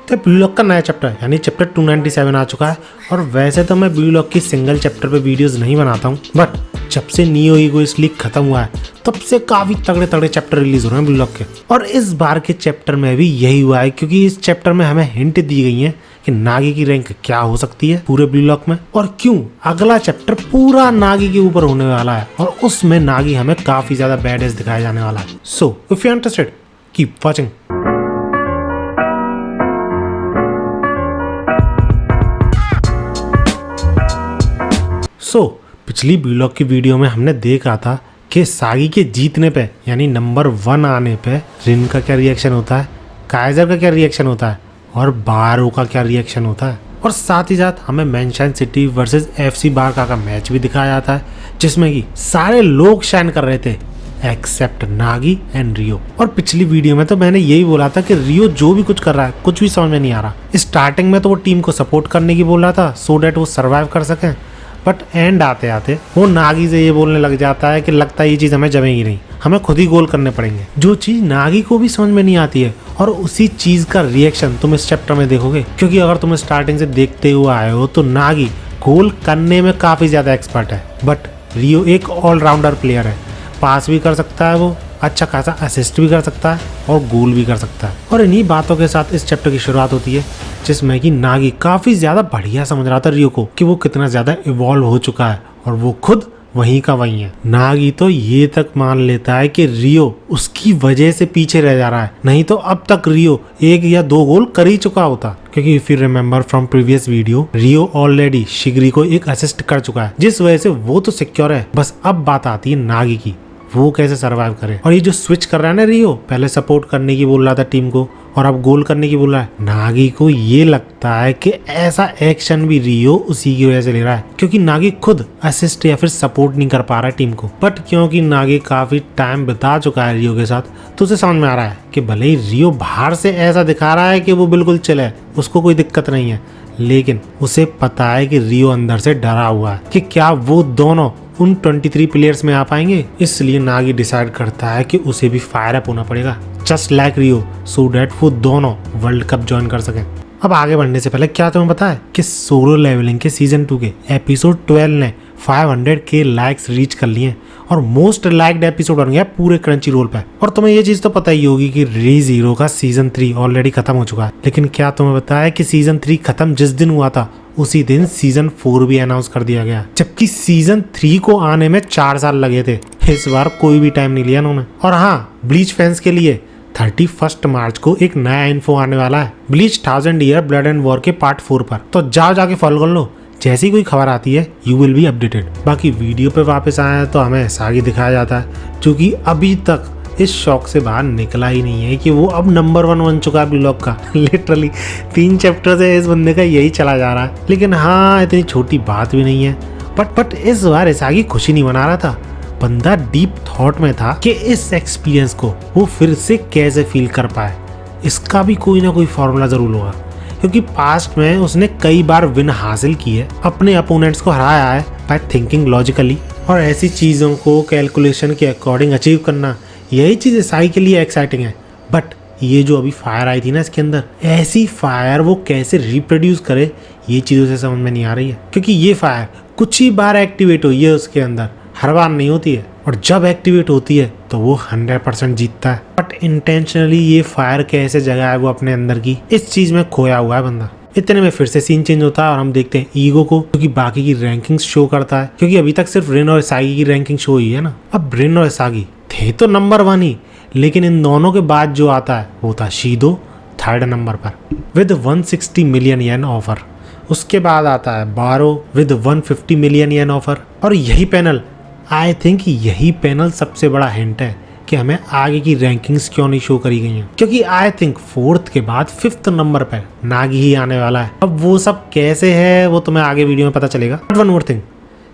तो blue lock का नया चैप्टर यानी चैप्टर 297 आ चुका है। और वैसे तो मैं ब्लू लॉक की सिंगल चैप्टर पे वीडियोस नहीं बनाता हूँ, बट जब से नियो ईगोइस्ट लीग खत्म हुआ है तब से काफी तगड़े तगड़े चैप्टर रिलीज हो रहे हैं ब्लू लॉक के। और इस बार के चैप्टर में भी यही हुआ है, क्योंकि इस चैप्टर में हमें हिंट दी गई है कि नागी की रैंक क्या हो सकती है पूरे ब्लू लॉक में, और क्यों अगला चैप्टर पूरा नागी के ऊपर होने वाला है और उसमें नागी हमें काफी ज्यादा बैडेस दिखाया जाने वाला है। So if you are interested keep watching. पिछली ब्लू लॉक की वीडियो में हमने देखा था कि सागी के जीतने पे यानी नंबर 1 आने पे रिन का क्या रिएक्शन होता है, काइजर का क्या रिएक्शन होता है और बारो का क्या रिएक्शन होता है। और साथ ही साथ हमें मेंशन सिटी वर्सेस एफसी बारका का मैच भी दिखाया जाता है, जिसमें कि सारे लोग शाइन कर रहे थे एक्सेप्ट नागी एंड रियो। और पिछली वीडियो में तो मैंने यही बोला था कि रियो जो भी कुछ कर रहा है कुछ भी समझ में नहीं आ रहा। स्टार्टिंग में तो वो टीम को सपोर्ट करने की बोल रहा था सो डैट वो सर्वाइव कर सकें, बट एंड आते आते वो नागी से ये बोलने लग जाता है कि लगता है ये चीज़ हमें जमेगी नहीं, हमें खुद ही गोल करने पड़ेंगे, जो चीज़ नागी को भी समझ में नहीं आती है। और उसी चीज़ का रिएक्शन तुम इस चैप्टर में देखोगे, क्योंकि अगर तुम स्टार्टिंग से देखते हुए आए हो तो नागी गोल करने में काफ़ी ज़्यादा एक्सपर्ट है, बट रियो एक ऑलराउंडर प्लेयर है, पास भी कर सकता है, वो अच्छा खासा असिस्ट भी कर सकता है और गोल भी कर सकता है। और इन्हीं बातों के साथ इस चैप्टर की शुरुआत होती है, जिसमें कि नागी काफ़ी ज़्यादा बढ़िया समझ रहा था रियो को कि वो कितना ज़्यादा इवॉल्व हो चुका है और वो खुद वहीं का वहीं है। नागी तो ये तक मान लेता है कि रियो उसकी वजह से पीछे रह जा रहा है, नहीं तो अब तक रियो 1 या 2 गोल कर ही चुका होता, क्योंकि if you remember from previous video Rio already शिगरी को एक असिस्ट कर चुका है, जिस वजह से वो तो सिक्योर है। बस अब बात आती है नागी की, वो कैसे सरवाइव करे। और ये जो स्विच कर रहा है ना रियो, पहले सपोर्ट करने की बोल रहा था टीम को और अब गोल करने की बोल रहा है, नागी को ये लगता है कि ऐसा एक्शन भी रियो उसी की वजह से ले रहा है, क्योंकि नागी खुद असिस्ट या फिर सपोर्ट नहीं कर पा रहा है टीम को। बट क्योंकि नागी काफी टाइम बिता चुका है रियो के साथ, तो उसे समझ में आ रहा है कि भले ही रियो बाहर से ऐसा दिखा रहा है कि वो बिल्कुल चिल है, उसको कोई दिक्कत नहीं है, लेकिन उसे पता है कि रियो अंदर से डरा हुआ है कि क्या वो दोनों उन 23 प्लेयर्स में आ पाएंगे। इसलिए नागी डिसाइड करता है कि उसे भी फायर अप होना पड़ेगा just like Rio, so that वो दोनों वर्ल्ड कप ज्वाइन कर सकें। अब आगे बढ़ने से पहले क्या तुम्हें पता है कि सोलो लेवलिंग के सीजन 2 के एपिसोड 12 ने 500K लाइक्स रीच कर लिए और मोस्ट लाइक्ड एपिसोड बन गया पूरे क्रंची रोल पे। और तुम्हें ये चीज तो पता ही होगी कि रीज़ीरो का सीजन 3 ऑलरेडी खत्म हो चुका है, लेकिन क्या तुम्हें पता है कि सीजन 3 खत्म जिस दिन हुआ था उसी दिन सीजन 4 भी अनाउंस कर दिया गया, जबकि सीजन 3 को आने में 4 साल लगे थे। इस बार कोई भी टाइम नहीं लिया उन्होंने। और हाँ, ब्लीच फैंस के लिए 31 मार्च को एक नया इन्फो आने वाला है bleach 1000 year blood and war के पार्ट 4 पर, तो जाओ जाके फॉलो कर लो, जैसी कोई खबर आती है यू विल बी अपडेटेड। बाकी वीडियो पे वापस आए तो हमें सागी दिखाया जाता है, जो कि अभी तक इस शौक से बाहर निकला ही नहीं है कि वो अब नंबर 1 बन चुका है ब्लू लॉक का। लिटरली 3 चैप्टर से इस बंदे का यही चला जा रहा है। लेकिन हाँ, इतनी छोटी बात भी नहीं है, बट इस बार सागी खुशी नहीं मना रहा था, बंदा डीप थॉट में था कि इस एक्सपीरियंस को वो फिर से कैसे फील कर पाए। इसका भी कोई ना कोई फॉर्मूला जरूर होगा, क्योंकि पास्ट में उसने कई बार विन हासिल की है, अपने अपोनेंट्स को हराया है बाय थिंकिंग लॉजिकली, और ऐसी चीज़ों को कैलकुलेशन के अकॉर्डिंग अचीव करना, यही चीज़ साई के लिए एक्साइटिंग है। बट ये जो अभी फायर आई थी ना इसके अंदर, ऐसी फायर वो कैसे रिप्रोड्यूस करे, ये चीज़ों से समझ में नहीं आ रही है, क्योंकि ये फायर कुछ ही बार एक्टिवेट हुई है उसके अंदर, हर बार नहीं होती है, और जब एक्टिवेट होती है तो वो 100% जीतता है। बट इंटेंशनली ये फायर कैसे जगह है वो अपने अंदर की, इस चीज़ में खोया हुआ है बंदा। इतने में फिर से सीन चेंज होता है और हम देखते हैं ईगो को, क्योंकि बाकी की रैंकिंग शो करता है, क्योंकि अभी तक सिर्फ रिन और सागी की रैंकिंग शो हुई है ना। अब रिन और सागी थे तो नंबर 1 ही, लेकिन इन दोनों के बाद जो आता है वो था शीदो 3rd नंबर पर विद 160 मिलियन येन ऑफर। उसके बाद आता है बारो विद 150 मिलियन येन ऑफर। और यही पैनल, आई थिंक यही पैनल सबसे बड़ा हिंट है कि हमें आगे की रैंकिंग्स क्यों नहीं शो करी गई हैं, क्योंकि आई थिंक 4th के बाद 5th नंबर पर नागी ही आने वाला है। अब वो सब कैसे है वो तुम्हें आगे वीडियो में पता चलेगा। बट वन मोर थिंग,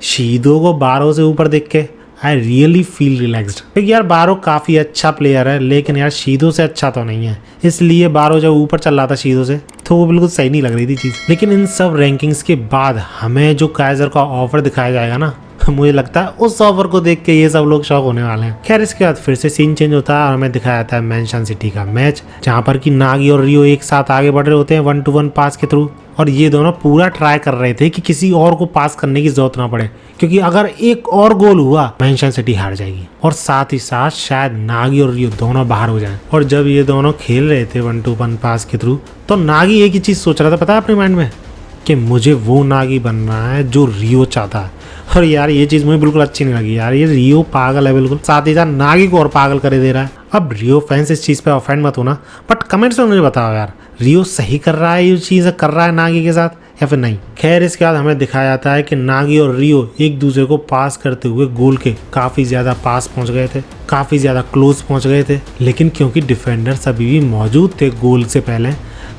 शीदो को बारो से ऊपर देख के आई रियली फील रिलैक्स्ड, क्योंकि यार बारो काफ़ी अच्छा प्लेयर है, लेकिन यार शीदो से अच्छा तो नहीं है। इसलिए बारो जब ऊपर चल रहा था शीदो से तो वो बिल्कुल सही नहीं लग रही थी चीज़। लेकिन इन सब रैंकिंग्स के बाद हमें जो काइजर का ऑफर दिखाया जाएगा ना, मुझे लगता है उस ऑफर को देख के ये सब लोग शॉक होने वाले हैं। खैर इसके बाद फिर से सीन चेंज होता है और हमें दिखाया जाता है मेंशन सिटी का मैच, जहाँ पर कि नागी और रियो एक साथ आगे बढ़ रहे होते हैं 1-1 पास के थ्रू। और ये दोनों पूरा ट्राई कर रहे थे कि किसी और को पास करने की जरूरत ना पड़े, क्योंकि अगर एक और गोल हुआ मेंशन सिटी हार जाएगी और साथ ही साथ शायद नागी और रियो दोनों बाहर हो जाएं। और जब ये दोनों खेल रहे थे 1-1 पास के थ्रू, तो नागी एक ही चीज सोच रहा था, पता है अपने माइंड में, कि मुझे वो नागी बनना है जो रियो चाहता है। और यार ये चीज मुझे बिल्कुल अच्छी नहीं लगी यार, ये रियो पागल है बिल्कुल, साथ ही साथ नागी को और पागल करे दे रहा है। अब रियो फैंस इस चीज पे ऑफेंड मत होना, बट कमेंट्स में मुझे बताओ यार, रियो सही कर रहा है ये चीज कर रहा है नागी के साथ या फिर नहीं। खैर इसके बाद हमें दिखाया जाता है कि नागी और रियो एक दूसरे को पास करते हुए गोल के काफी ज्यादा पास पहुंच गए थे, काफी ज्यादा क्लोज पहुंच गए थे, लेकिन क्योंकि डिफेंडर्स अभी भी मौजूद थे गोल से पहले,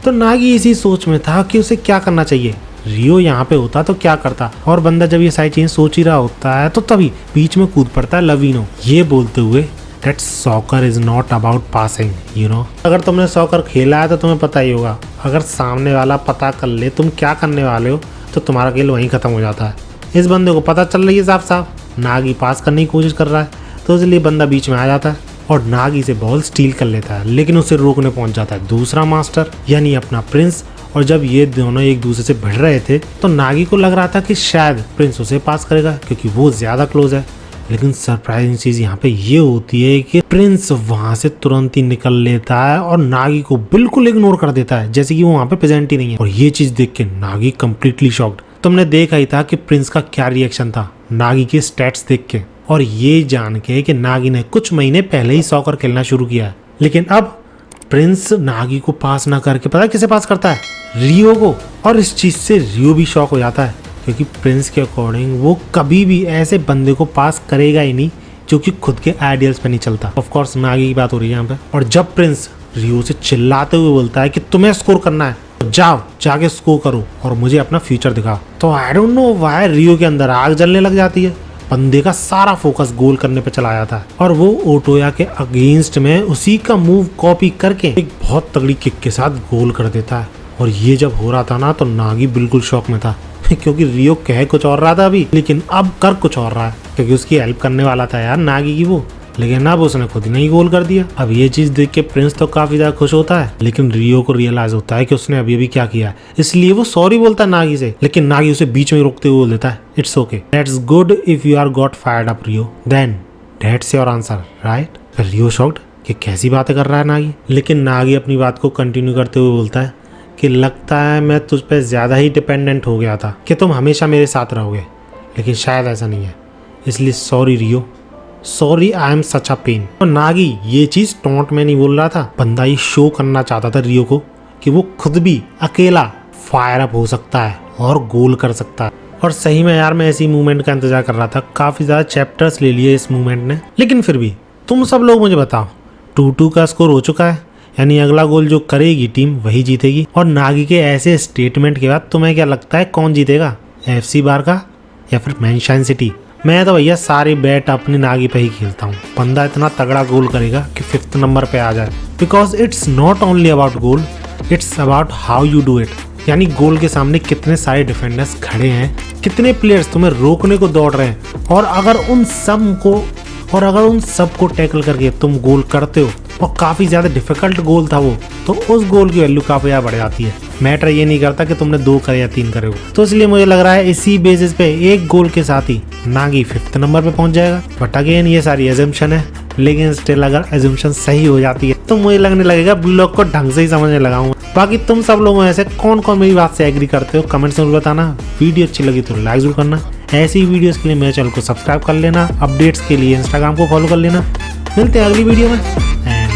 तो नागी इसी सोच में था कि उसे क्या करना चाहिए। रियो यहाँ पे होता तो क्या करता, और बंदा जब ये सारी चीजें सोच ही रहा होता है तो तभी बीच में कूद पड़ता है लवीनो, ये बोलते हुए that soccer is not about passing, you know। अगर तुमने सॉकर खेला है तो तुम्हें पता ही होगा, अगर सामने वाला पता कर ले तुम क्या करने वाले हो तो तुम्हारा खेल वहीं खत्म हो जाता है। इस बंदे को पता चल रही है साफ साफ नागी पास करने की कोशिश कर रहा है, तो इसलिए बंदा बीच में आ जाता है और नागी से बॉल स्टील कर लेता है, लेकिन उसे रोकने पहुंच जाता है दूसरा मास्टर यानी अपना प्रिंस। और जब ये दोनों एक दूसरे से भिड़ रहे थे तो नागी को लग रहा था कि शायद प्रिंस उसे पास करेगा क्योंकि वो ज्यादा क्लोज है, लेकिन सरप्राइजिंग चीज यहाँ पे ये होती है कि प्रिंस वहां से तुरंत ही निकल लेता है और नागी को बिल्कुल इग्नोर कर देता है, जैसे कि वो वहां पे प्रेजेंट ही नहीं है। और ये चीज देख के नागी कंप्लीटली शॉक्ड। तुमने देखा ही था कि प्रिंस का क्या रिएक्शन था नागी के स्टैट्स देख के, और ये जान के कि नागी ने कुछ महीने पहले ही सॉकर खेलना शुरू किया है, लेकिन अब प्रिंस नागी को पास ना करके पता है किसे पास करता है, रियो को। और इस चीज से रियो भी शॉक हो जाता है, क्योंकि प्रिंस के अकॉर्डिंग वो कभी भी ऐसे बंदे को पास करेगा ही नहीं जो कि खुद के आइडियल्स पे नहीं चलता। ऑफ कोर्स नागी की बात हो रही है यहाँ पे। और जब प्रिंस रियो से चिल्लाते हुए बोलता है कि तुम्हें स्कोर करना है तो जाओ जाके स्कोर करो और मुझे अपना फ्यूचर दिखाओ, तो आई डोंट नो व्हाई रियो के अंदर आग जलने लग जाती है। बंदे का सारा फोकस गोल करने पे चला जाता है और वो ओटोया के अगेंस्ट में उसी का मूव कॉपी करके एक बहुत तगड़ी किक के साथ गोल कर देता है। और ये जब हो रहा था ना तो नागी बिल्कुल शॉक में था क्योंकि रियो कह कुछ और रहा था अभी, लेकिन अब कर कुछ और रहा है, क्योंकि उसकी हेल्प करने वाला था यार नागी की वो, लेकिन अब उसने खुद ही नहीं गोल कर दिया। अब ये चीज देख के प्रिंस तो काफी ज्यादा खुश होता है, लेकिन रियो को रियलाइज होता है कि उसने अभी अभी क्या किया है, इसलिए वो सॉरी बोलता है नागी से, लेकिन नागी उसे बीच में रोकते हुए बोल देता है it's okay, that's good if you are got fired up Rio, then that's your answer right. Rio shocked कि कैसी बातें कर रहा है नागी, लेकिन नागी अपनी बात को कंटिन्यू करते हुए बोलता है कि लगता है मैं तुझ पे ज्यादा ही डिपेंडेंट हो गया था कि तुम हमेशा मेरे साथ रहोगे, लेकिन शायद ऐसा नहीं है, इसलिए sorry Rio, sorry I am such a pain. और नागी ये चीज टोंट में नहीं बोल रहा था, बंदा ये शो करना चाहता था रियो को कि वो खुद भी अकेला फायर अप हो सकता है और गोल कर सकता है। और सही में यार मैं ऐसी मूवमेंट का इंतजार कर रहा था, काफी ज्यादा चैप्टर्स ले लिए इस मूवमेंट ने, लेकिन फिर भी तुम सब लोग मुझे बताओ 2-2 का स्कोर हो चुका है, यानी अगला गोल जो करेगी टीम वही जीतेगी। और नागी के ऐसे स्टेटमेंट के बाद तुम्हें क्या लगता है कौन जीतेगा, FC बारका या फिर मेंशन सिटी? मैं तो भैया सारी बैट अपनी नागी पे ही खेलता हूँ, बंदा इतना तगड़ा गोल करेगा कि 5th नंबर पे आ जाए, because it's not only about goal, it's about how you do it. यानी गोल के सामने कितने सारे डिफेंडर्स खड़े हैं, कितने प्लेयर्स तुम्हें रोकने को दौड़ रहे हैं, और अगर उन सब को टैकल करके तुम गोल करते हो, और काफी ज्यादा डिफिकल्ट गोल था वो, तो उस गोल की वैल्यू काफी ज्यादा बढ़ जाती है। मैटर ये नहीं करता कि तुमने 2 करे या 3 करे हो। तो इसलिए मुझे लग रहा है इसी बेसिस पे एक गोल के साथ ही नागी 5th नंबर पे पहुंच जाएगा। बट अगेन ये सारी एजम्पशन है, लेकिन स्टिल अगर एजम्पशन सही हो जाती है तो मुझे लगने लगेगा ब्लॉग को ढंग से ही समझने लगा हूँ। बाकी तुम सब लोगों में से कौन कौन मेरी बात से एग्री करते हो कमेंट्स में बताना। वीडियो अच्छी लगी तो लाइक जरूर करना, ऐसी वीडियोस के लिए मेरे चैनल को सब्सक्राइब कर लेना, अपडेट्स के लिए इंस्टाग्राम को फॉलो कर लेना। मिलते हैं अगली वीडियो में एंड